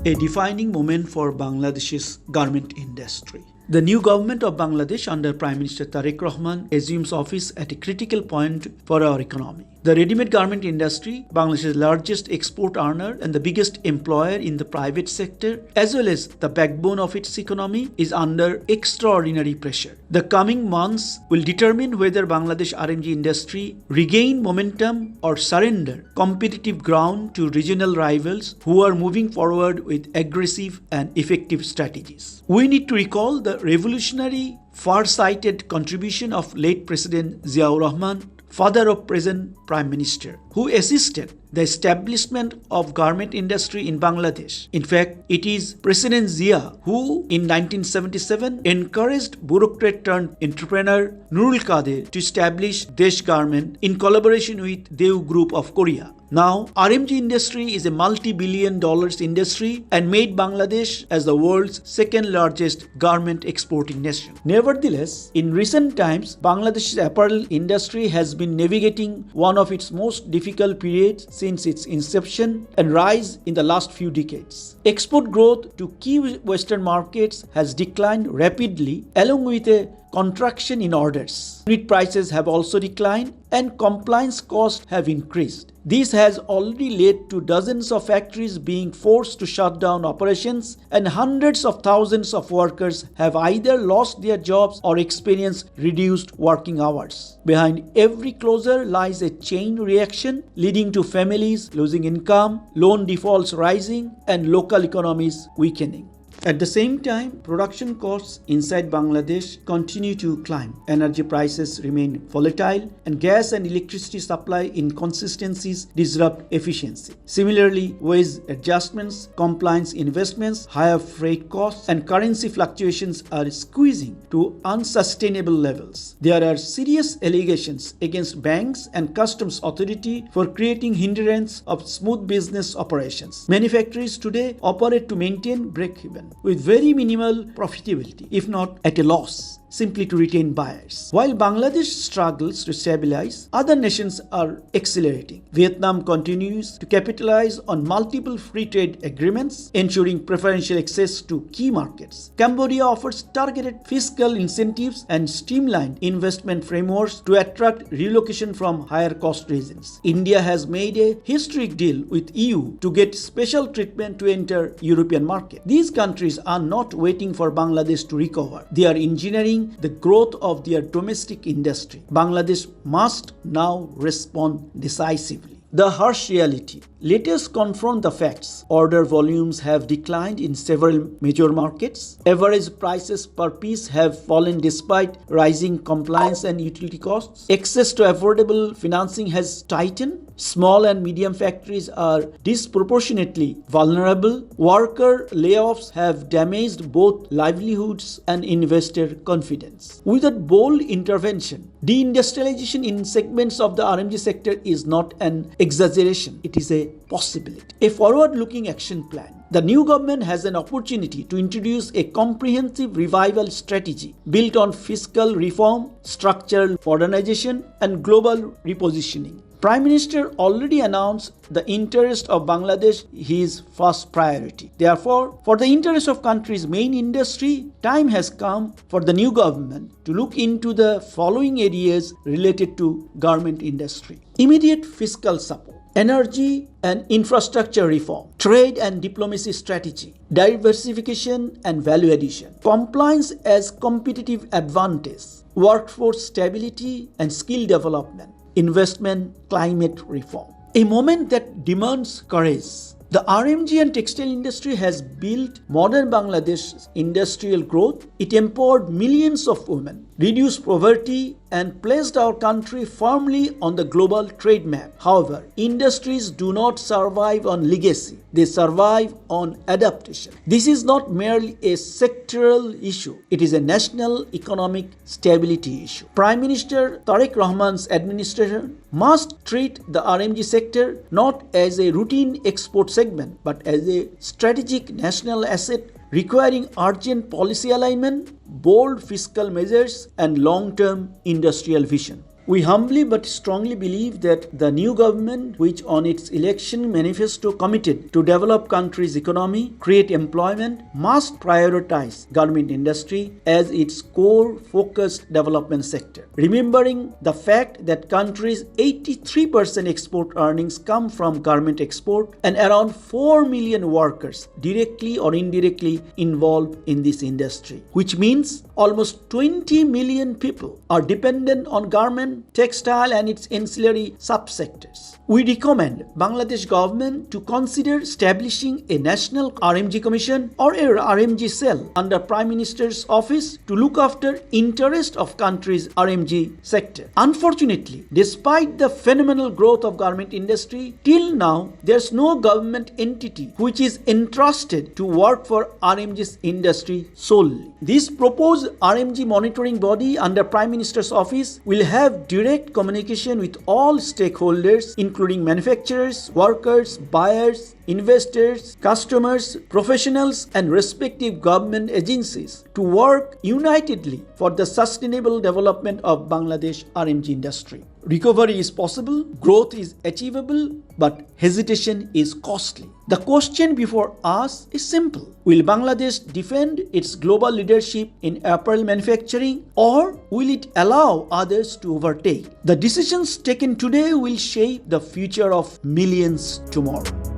a defining moment for Bangladesh's garment industry. The new government of Bangladesh under Prime Minister Tarique Rahman assumes office at a critical point for our economy. The ready-made garment industry, Bangladesh's largest export earner and the biggest employer in the private sector, as well as the backbone of its economy, is under extraordinary pressure. The coming months will determine whether Bangladesh RMG industry regain momentum or surrender competitive ground to regional rivals who are moving forward with aggressive and effective strategies. We need to recall the revolutionary, far-sighted contribution of late President Ziaur Rahman, father of present Prime Minister, who assisted the establishment of garment industry in Bangladesh. In fact, it is President Zia who in 1977 encouraged bureaucrat turned entrepreneur Nurul Kader to establish Desh Garment in collaboration with Deu Group of Korea. Now, RMG industry is a multi-billion dollars industry and made Bangladesh as the world's second largest garment exporting nation. Nevertheless, in recent times, Bangladesh's apparel industry has been navigating one of its most difficult periods since its inception and rise in the last few decades. Export growth to key Western markets has declined rapidly along with a contraction in orders. Unit prices have also declined and compliance costs have increased. This has already led to dozens of factories being forced to shut down operations, and hundreds of thousands of workers have either lost their jobs or experienced reduced working hours. Behind every closure lies a chain reaction leading to families losing income, loan defaults rising, and local economies weakening. At the same time, production costs inside Bangladesh continue to climb. Energy prices remain volatile and gas and electricity supply inconsistencies disrupt efficiency. Similarly, wage adjustments, compliance investments, higher freight costs and currency fluctuations are squeezing to unsustainable levels. There are serious allegations against banks and customs authority for creating hindrance of smooth business operations. Many factories today operate to maintain break-even, with very minimal profitability, if not at a loss, simply to retain buyers. While Bangladesh struggles to stabilize, other nations are accelerating. Vietnam continues to capitalize on multiple free trade agreements, ensuring preferential access to key markets. Cambodia offers targeted fiscal incentives and streamlined investment frameworks to attract relocation from higher cost regions. India has made a historic deal with EU to get special treatment to enter European market. These countries are not waiting for Bangladesh to recover. They are engineering the growth of their domestic industry. Bangladesh must now respond decisively. The harsh reality. Let us confront the facts. Order volumes have declined in several major markets. Average prices per piece have fallen despite rising compliance and utility costs. Access to affordable financing has tightened. Small and medium factories are disproportionately vulnerable. Worker layoffs have damaged both livelihoods and investor confidence. Without bold intervention, deindustrialization in segments of the RMG sector is not an exaggeration, it is a possibility. A forward-looking action plan. The new government has an opportunity to introduce a comprehensive revival strategy built on fiscal reform, structural modernization, and global repositioning. Prime Minister already announced the interest of Bangladesh his first priority. Therefore, for the interest of country's main industry, time has come for the new government to look into the following areas related to garment industry. Immediate fiscal support, energy and infrastructure reform, trade and diplomacy strategy, diversification and value addition, compliance as competitive advantage, workforce stability and skill development, investment, climate reform. A moment that demands courage. The RMG and textile industry has built modern Bangladesh's industrial growth. It empowered millions of women, reduced poverty, and placed our country firmly on the global trade map. However, industries do not survive on legacy. They survive on adaptation. This is not merely a sectoral issue. It is a national economic stability issue. Prime Minister Tarique Rahman's administration must treat the RMG sector not as a routine export segment, but as a strategic national asset requiring urgent policy alignment, bold fiscal measures, and long-term industrial vision. We humbly but strongly believe that the new government, which on its election manifesto committed to develop country's economy, create employment, must prioritize garment industry as its core focused development sector. Remembering the fact that country's 83% export earnings come from garment export and around 4 million workers directly or indirectly involved in this industry, which means almost 20 million people are dependent on garment, textile and its ancillary subsectors. We recommend Bangladesh government to consider establishing a national RMG commission or a RMG cell under Prime Minister's office to look after interest of country's RMG sector. Unfortunately, despite the phenomenal growth of garment industry, till now there's no government entity which is entrusted to work for RMG's industry solely. This proposed RMG monitoring body under Prime Minister's office will have direct communication with all stakeholders including manufacturers, workers, buyers, investors, customers, professionals and respective government agencies to work unitedly for the sustainable development of Bangladesh RMG industry. Recovery is possible, growth is achievable, but hesitation is costly. The question before us is simple. Will Bangladesh defend its global leadership in apparel manufacturing or will it allow others to overtake? The decisions taken today will shape the future of millions tomorrow.